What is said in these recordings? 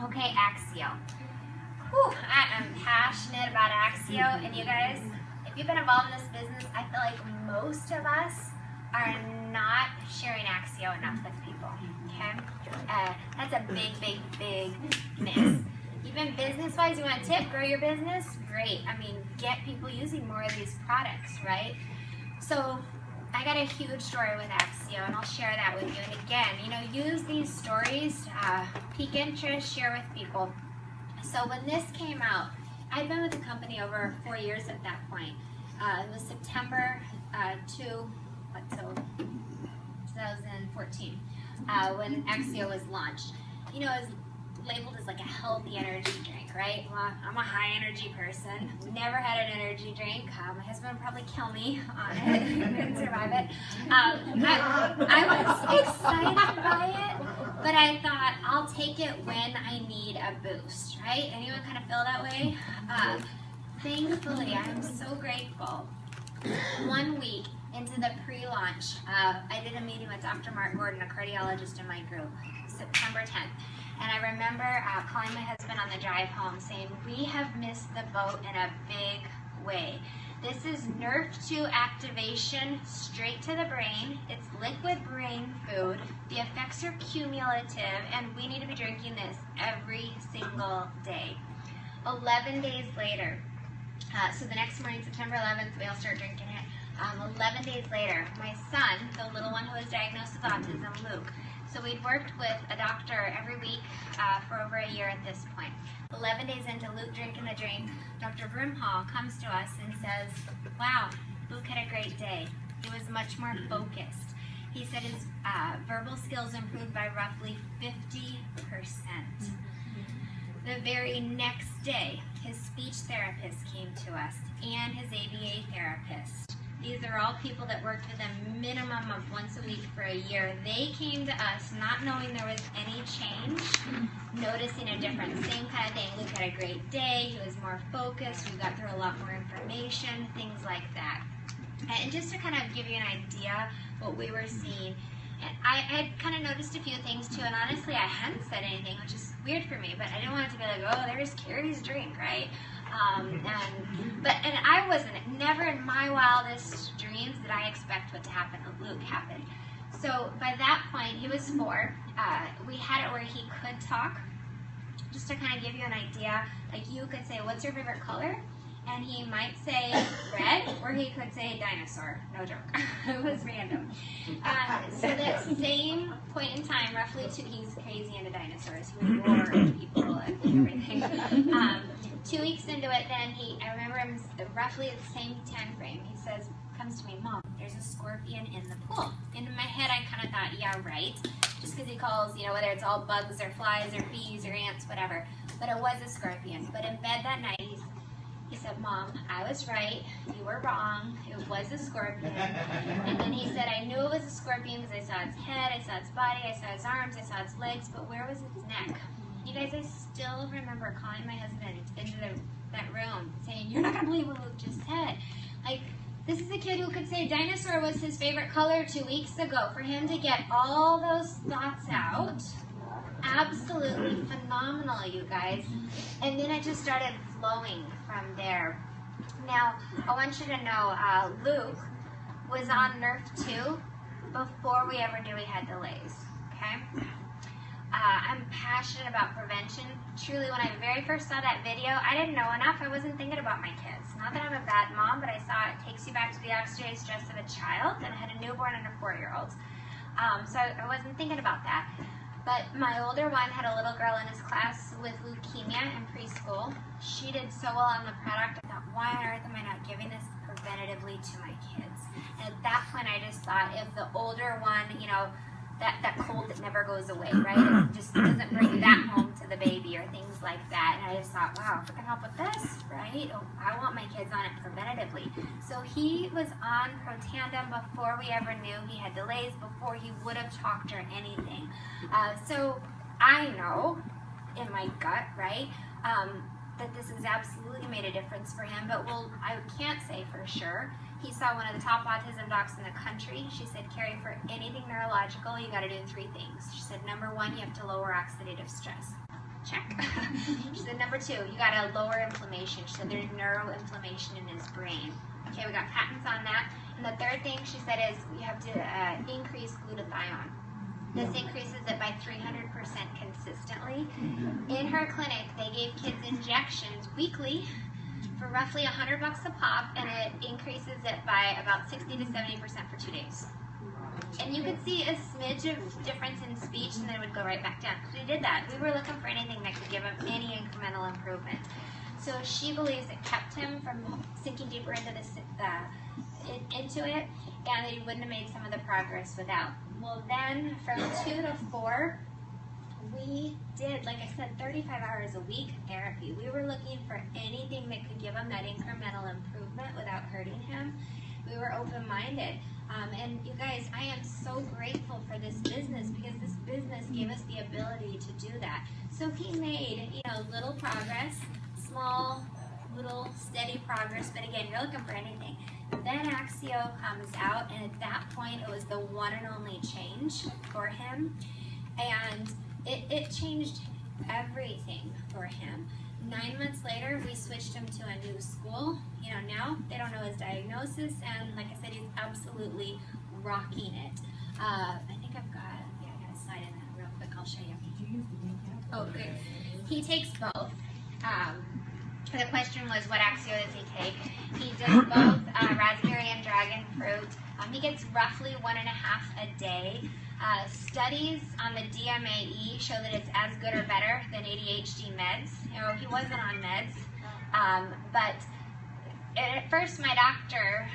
Okay, Axio. Whew, I am passionate about Axio, and you guys, if you've been involved in this business, I feel like most of us are not sharing Axio enough with people, okay? That's a big miss. Even business-wise, you want a tip, grow your business? Great. I mean, get people using more of these products, right? So I got a huge story with Axio, and I'll share that with you. And again, use these stories to pique interest, share with people. So when this came out, I'd been with the company over 4 years at that point. It was September 2014 when Axio was launched. It was labeled as like a healthy energy drink, right? Well, I'm a high energy person. Never had an energy drink. My husband would probably kill me on it. Couldn't survive it. I was excited by it, but I thought I'll take it when I need a boost, right? Anyone kind of feel that way? Thankfully, I'm so grateful. 1 week into the pre-launch, I did a meeting with Dr. Mark Gordon, a cardiologist in my group, September 10th. And I remember calling my husband on the drive home saying, we have missed the boat in a big way. This is NRF2 activation straight to the brain. It's liquid brain food. The effects are cumulative, and we need to be drinking this every single day. 11 days later, so the next morning, September 11th, we all start drinking it. 11 days later, my son, the little one who was diagnosed with autism, Luke, so we'd worked with a doctor every week for over a year at this point. 11 days into Luke drinking the drink, Dr. Brimhall comes to us and says, wow, Luke had a great day. He was much more focused. He said his verbal skills improved by roughly 50%. The very next day, his speech therapist came to us and his ABA therapist. These are all people that worked with a minimum of once a week for a year. They came to us not knowing there was any change, noticing a difference. Same kind of thing. Luke had a great day. He was more focused. We got through a lot more information, things like that. And just to kind of give you an idea what we were seeing, and I had kind of noticed a few things too, and honestly I hadn't said anything, which is weird for me, but I didn't want it to be like, oh, there's Kerry's drink, right? And I wasn't, never in my wildest dreams did I expect what to happen with Luke happened. So by that point, he was 4. We had it where he could talk. Just to kind of give you an idea, like you could say, what's your favorite color? And he might say red, or he could say dinosaur. No joke. It was random. So that same point in time, roughly he's crazy into dinosaurs. He would roar at people and everything. 2 weeks into it, then I remember him roughly at the same time frame. He comes to me, Mom, there's a scorpion in the pool. And in my head, I kind of thought, yeah, right. Just because he calls, whether it's all bugs or flies or bees or ants, whatever. But it was a scorpion. But in bed that night, he said, Mom, I was right. You were wrong. It was a scorpion. And then he said, I knew it was a scorpion because I saw its head, I saw its body, I saw its arms, I saw its legs, but where was its neck? You guys, I still remember calling my husband into that room saying, you're not going to believe what Luke just said. Like, this is a kid who could say dinosaur was his favorite color 2 weeks ago. For him to get all those thoughts out, absolutely phenomenal, you guys. And then it just started flowing from there. Now, I want you to know, Luke was on NRF2 before we ever knew he had delays, okay? I'm passionate about prevention. Truly, when I very first saw that video, I didn't know enough. I wasn't thinking about my kids. Not that I'm a bad mom, but I saw it takes you back to the oxidative stress of a child, and I had a newborn and a 4-year-old. So I wasn't thinking about that. But my older one had a little girl in his class with leukemia in preschool. She did so well on the product. I thought, why on earth am I not giving this preventatively to my kids? And at that point, I just thought, if the older one, that cold that never goes away, right? It just doesn't bring that home to the baby or things like that. And I just thought, wow, if I can help with this, right? Oh, I want my kids on it preventatively. So he was on Protandim before we ever knew he had delays, before he would have talked or anything. So I know in my gut, right, that this has absolutely made a difference for him, but I can't say for sure. He saw one of the top autism docs in the country. She said, Kerry, for anything neurological, you got to do 3 things. She said, number 1, you have to lower oxidative stress. check. She said, number 2, you got to lower inflammation. She said, there's neuroinflammation in his brain. Okay, we got patents on that. And the third thing she said is you have to increase glutathione. This increases it by 300% consistently. In her clinic, they gave kids injections weekly for roughly $100 a pop, and it increases it by about 60 to 70% for 2 days. And you could see a smidge of difference in speech, and then it would go right back down. So we did that. We were looking for anything that could give him any incremental improvement. So she believes it kept him from sinking deeper into it, and that he wouldn't have made some of the progress without. Well, then from 2 to 4, we did, like I said, 35 hours a week therapy. We were looking for anything that could give him that incremental improvement without hurting him. We were open-minded. And you guys, I am so grateful for this business, because this business gave us the ability to do that. So he made, little progress, small, little, steady progress, but again, you're looking for anything. Then Axio comes out, and at that point, it was the one and only change for him. And it changed everything for him. 9 months later, we switched him to a new school. Now they don't know his diagnosis, and like I said, he's absolutely rocking it. I think I got a slide in that real quick. I'll show you. Did you use the decaf? Oh, good. He takes both. The question was, what Axio does he take? He does both raspberry and dragon fruit. He gets roughly 1.5 a day. Studies on the DMAE show that it's as good or better than ADHD meds. He wasn't on meds, but at first my doctor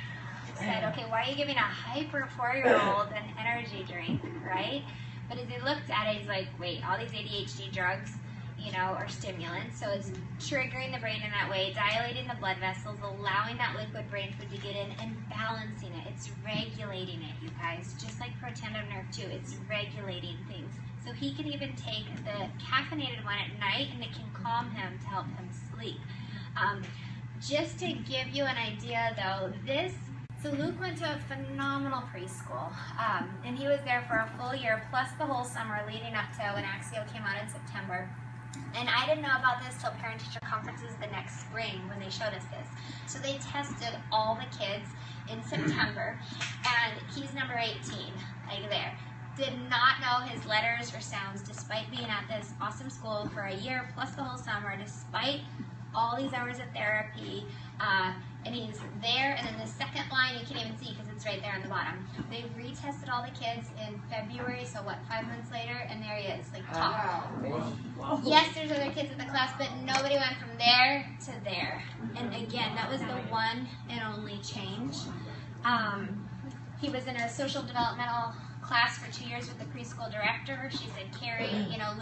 said, okay, why are you giving a hyper 4-year-old an energy drink, right? But as he looked at it, he's like, wait, all these ADHD drugs, are stimulants, so it's triggering the brain in that way, dilating the blood vessels, allowing that liquid brain food to get in, and balancing it. It's regulating it, you guys. Just like Protandim Nrf2, it's regulating things. So he can even take the caffeinated one at night, and it can calm him to help him sleep. Just to give you an idea, though, so Luke went to a phenomenal preschool, and he was there for a full year, plus the whole summer leading up to when Axio came out in September. And I didn't know about this till parent-teacher conferences the next spring when they showed us this. So they tested all the kids in September, and he's number 18, like there. Did not know his letters or sounds despite being at this awesome school for a year plus the whole summer, despite all these hours of therapy. And he's there, and then the second line you can't even see because it's right there on the bottom. They retested all the kids in February, so 5 months later, and there he is, like top. Wow. Yes, there's other kids in the class, but nobody went from there to there. And again, that was the one and only change. He was in a social developmental class for 2 years with the preschool director. She said, Kerry,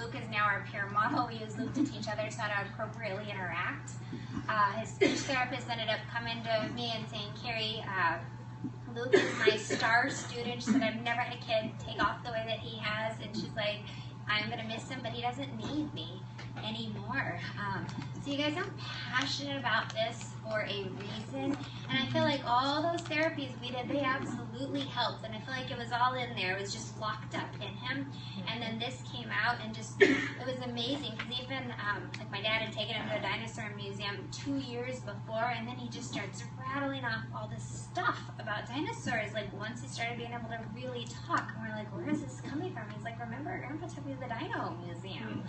Luke is now our peer model. We use Luke to teach others how to appropriately interact. His speech therapist ended up coming to me and saying, Kerry, Luke is my star student. She said, I've never had a kid take off the way that he has. And she's like, I'm going to miss him, but he doesn't need me anymore. So you guys, I'm passionate about this for a reason. And I feel like all those therapies we did, they absolutely helped. And I feel like it was all in there. It was just locked up in him. And then this came out, and just, it was amazing. Because even, like my dad had taken him to a dinosaur museum 2 years before, and then he just starts rattling off all this stuff about dinosaurs. Like once he started being able to really talk, and we're like, where is this coming from? He's like, remember, Grandpa took me to the dino museum.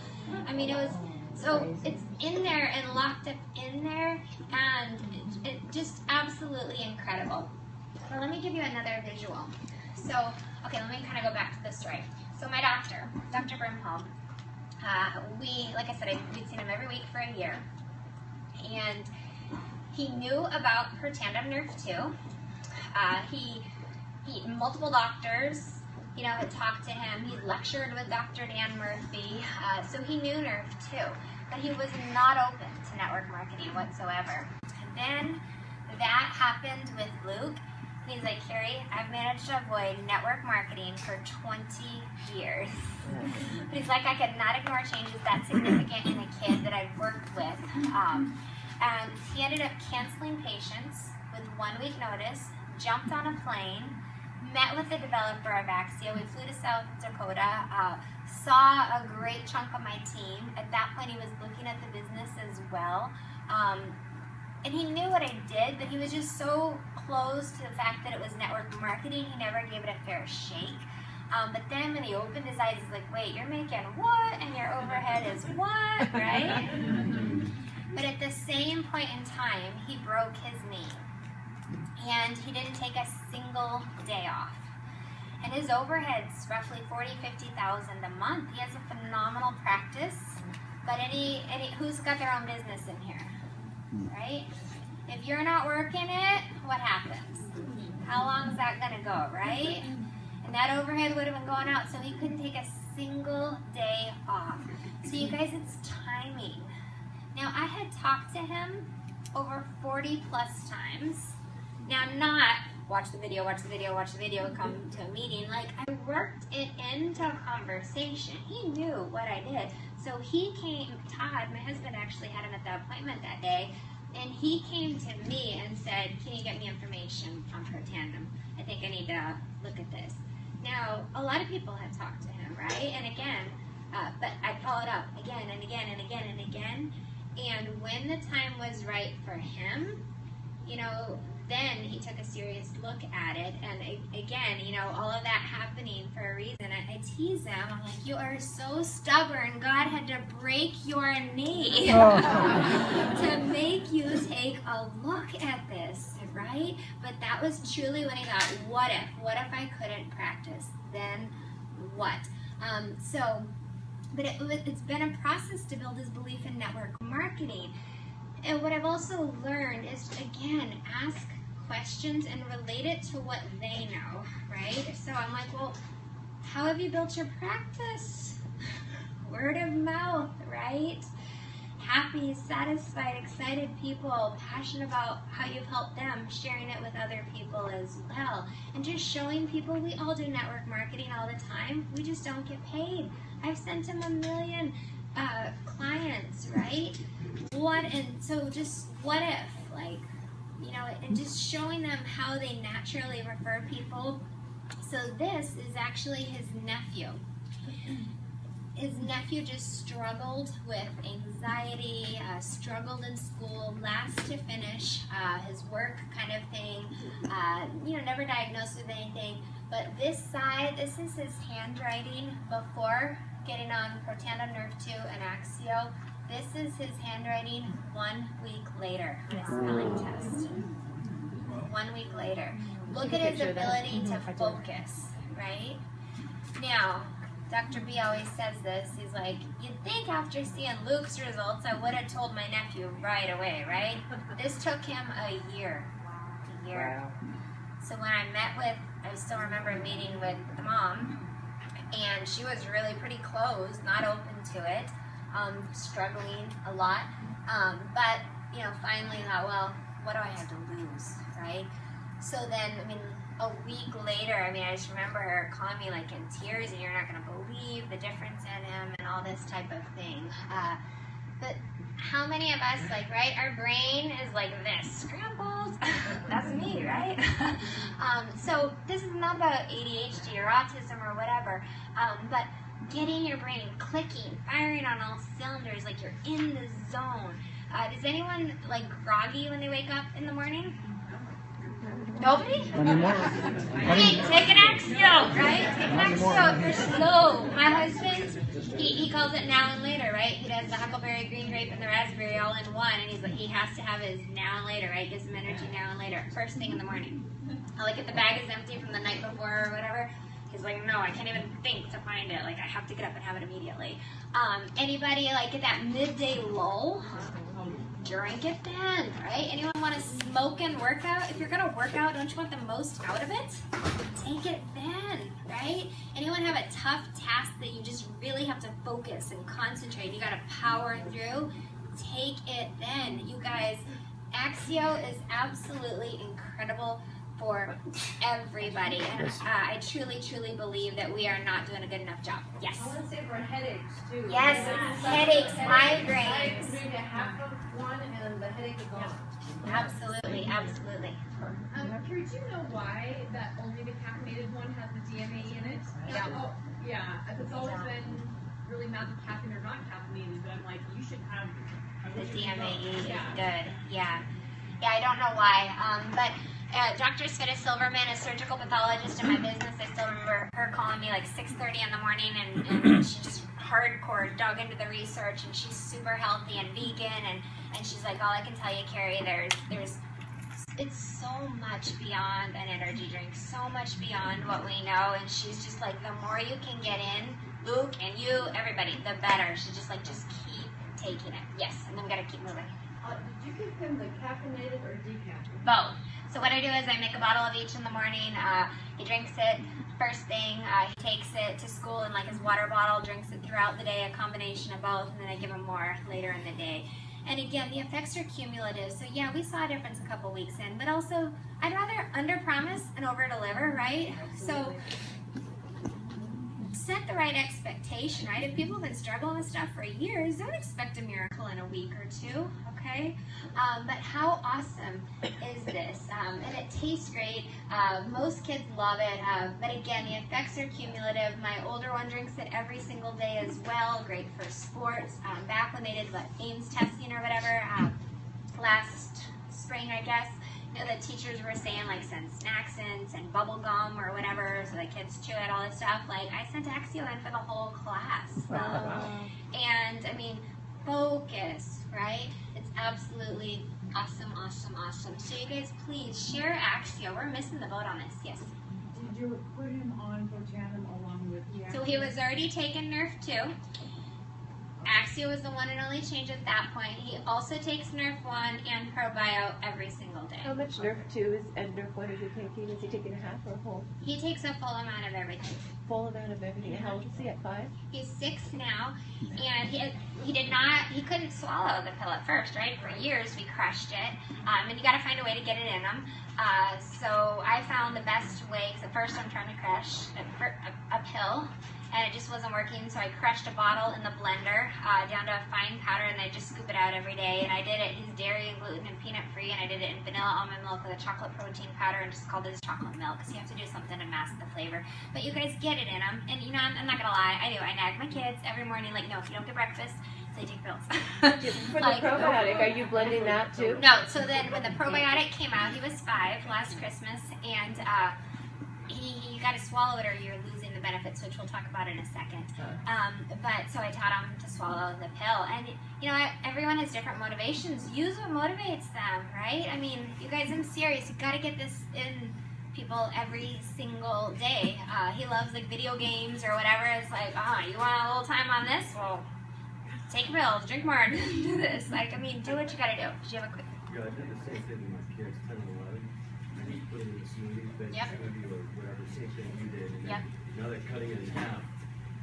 I mean, it was, so it's in there and locked up in there, and it just absolutely incredible. Well, let me give you another visual. So, okay, let me kind of go back to the story. So my doctor, Dr. Brimholm, like I said, we'd seen him every week for a year, and he knew about Protandim Nrf2. Multiple doctors, had talked to him. He lectured with Dr. Dan Murphy, so he knew Nrf2, but he was not open to network marketing whatsoever. And then that happened with Luke. He's like, Kerry, I've managed to avoid network marketing for 20 years. But he's like, I could not ignore changes that significant in a kid that I've worked with. And he ended up canceling patients with 1 week notice, jumped on a plane, met with the developer of Axio. We flew to South Dakota, saw a great chunk of my team. At that point, he was looking at the business as well. And he knew what I did, but he was just so close to the fact that it was network marketing, he never gave it a fair shake. But then when he opened his eyes, he's like, wait, you're making what? And your overhead is what, right? But at the same point in time, he broke his knee. And he didn't take a single day off. And his overhead's roughly $40,000 to $50,000 a month. He has a phenomenal practice. But who's got their own business in here? Right? If you're not working it, what happens? How long is that going to go, right? And that overhead would have been going out, so he couldn't take a single day off. So you guys, it's timing. Now, I had talked to him over 40 plus times. Now, not watch the video, come to a meeting. Like, I worked it into a conversation. He knew what I did. So he came, Todd, my husband actually had him at the appointment that day, and he came to me and said, can you get me information on Protandim? I think I need to look at this. Now, a lot of people had talked to him, right? And again, but I followed up again and again and again and again. And when the time was right for him, you know, then he took a serious look at it. And again, you know, all of that happening for a reason. I tease him. I'm like, you are so stubborn. God had to break your knee to make you take a look at this, right? But that was truly when he thought, what if? What if I couldn't practice? Then what? But it's been a process to build his belief in network marketing. And what I've also learned is, again, ask questions and relate it to what they know, right? So I'm like, well, how have you built your practice? Word of mouth, right? Happy, satisfied, excited people, passionate about how you've helped them, sharing it with other people as well. And just showing people we all do network marketing all the time. We just don't get paid. I've sent him 1 million clients, right? So just what if, like, you know, and just showing them how they naturally refer people. So this is actually his nephew. His nephew just struggled with anxiety, struggled in school, last to finish his work kind of thing, you know, never diagnosed with anything. But this side, this is his handwriting before getting on Protandim Nrf2 and Axio. This is his handwriting 1 week later on a spelling test. 1 week later. Look at his ability to focus, right? Now, Dr. B always says this. He's like, you'd think after seeing Luke's results, I would have told my nephew right away, right? This took him a year. A year. Wow. So when I met with, I still remember meeting with the mom, and she was really pretty closed, not open to it, struggling a lot. But, you know, finally thought, well, what do I have to lose, right? So then, I mean, a week later, I mean, I just remember her calling me like in tears, and you're not going to believe the difference in him and all this type of thing. But how many of us, like, right, our brain is like this, scrambled. That's me, right? So this is not about ADHD or autism or whatever, but getting your brain clicking, firing on all cylinders, like you're in the zone. Does anyone like groggy when they wake up in the morning? Nobody? Okay, take an Axio, right? Take an Axio if you're slow. My husband, he calls it now and later, right? He does the huckleberry, green grape, and the raspberry all in one, and he's like, he has to have his now and later, right? Gives him energy now and later, first thing in the morning. Like if the bag is empty from the night before or whatever, he's like, no, I can't even think to find it. Like I have to get up and have it immediately. Anybody like at that midday lull? Drink it then, right? Anyone want to smoke and work out? If you're going to work out, don't you want the most out of it? Take it then, right? Anyone have a tough task that you just really have to focus and concentrate? You got to power through? Take it then. You guys, Axio is absolutely incredible for everybody. And I truly, truly believe that we are not doing a good enough job. Yes? I want to say for headaches too. Yes, headaches, migraines. Drink a half of one and the headache is gone. Absolutely, absolutely. Kerry, do you know why that only the caffeinated one has the DMA in it? Yeah. Oh, yeah. It's always been really mad with caffeine or not caffeinated, but I'm like, you should have The DMA is Yeah. good. Yeah. Yeah, I don't know why. But Dr. Sveta Silverman, a surgical pathologist in my business, I still remember her calling me like 6:30 in the morning, and she just hardcore dug into the research, and she's super healthy and vegan, and she's like, all I can tell you, Kerry, it's so much beyond an energy drink, so much beyond what we know, and she's just like, the more you can get in, Luke and you, everybody, the better. She's just like, just keep taking it. Yes, and then we gotta keep moving. Did you give him the caffeinated or decaffeinated? Both. So what I do is I make a bottle of each in the morning. He drinks it first thing. He takes it to school in like his water bottle, drinks it throughout the day, a combination of both, and then I give him more later in the day. And again, the effects are cumulative. So yeah, we saw a difference a couple weeks in, but also I'd rather under-promise and over-deliver, right? So set the right expectation, right? If people have been struggling with stuff for years, don't expect a miracle in a week or two, okay? But how awesome is this? And it tastes great. Most kids love it. But again, the effects are cumulative. My older one drinks it every single day as well. Great for sports. Back when they did Ames testing or whatever, last spring, I guess, you know, the teachers were saying like send snacks in, send bubble gum or whatever so the kids chew it, all this stuff. Like I sent Axio in for the whole class. And I mean, focus, right? It's absolutely awesome, awesome, awesome. So you guys, please share Axio. We're missing the boat on this. Yes. Did you put him on Protandim along with the So he was already taking NRF2. Axio was the one and only change at that point. He also takes NRF1 and ProBio every single day. How much NRF2 and NRF1 is he taking? Is he taking a half or a whole? He takes a full amount of everything. Full amount of everything. How old is he? At 5? He's 6 now, and he couldn't swallow the pill at first, right? For years we crushed it, and you got to find a way to get it in him. So I found the best way, because at first I'm trying to crush a pill, and it just wasn't working, so I crushed a bottle in the blender down to a fine powder, and I just scoop it out every day. And I did it, he's dairy and gluten and peanut free, and I did it in vanilla almond milk with a chocolate protein powder, and just called it chocolate milk, because you have to do something to mask the flavor. But you guys get it in them, and you know, I'm not gonna lie, I do. I nag my kids every morning, like, no, if you don't get breakfast, they take pills. For the probiotic, are you blending that too? No, so then when the probiotic came out, he was 5 last Christmas, and you got to swallow it or you're losing the benefits, which we'll talk about in a second. But so I taught him to swallow the pill, and you know, everyone has different motivations. Use what motivates them, right? I mean, you guys, I'm serious. You got to get this in people every single day. He loves like video games or whatever. It's like, you want a little time on this? Well, take pills, drink more, do this. Like, I mean, do what you got to do. Did you have a quick? Yeah, I did the same thing with my kids, 10 and 11. I just put it in a smoothie, veggie Yep. smoothie, or whatever, same thing you did. And Yep. now they're cutting it in half,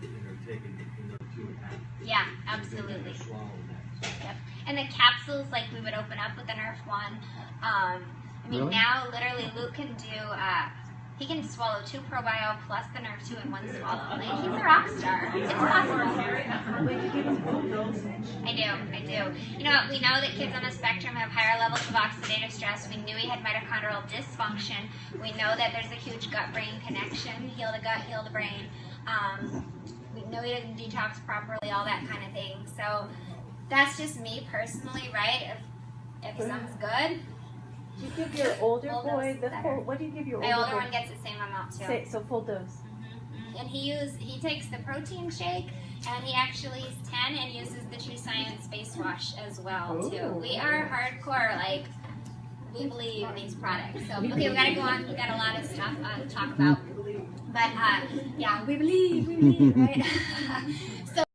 and they're taking another 2 and a half. Yeah, And absolutely. they're swallowing that. So. Yep. And the capsules, like we would open up with the NRF1. I mean, now literally Luke can do, he can swallow 2 ProBio plus the NRF2 in one swallow. Like, he's a rock star. It's possible. I do. You know what? We know that kids on the spectrum have higher levels of oxidative stress. We knew he had mitochondrial dysfunction. We know that there's a huge gut-brain connection. Heal the gut, heal the brain. We know he doesn't detox properly, all that kind of thing. So that's just me personally, right? If something's good, Do you give your older Full boy dose the is better. full? What do you give your my older boy? one gets the same amount too. So full dose. And he takes the protein shake, and he actually is 10 and uses the True Science face wash as well too. We are hardcore, like, we believe in these products. So okay, we gotta go on. We got a lot of stuff to talk about, but yeah, we believe, right? So.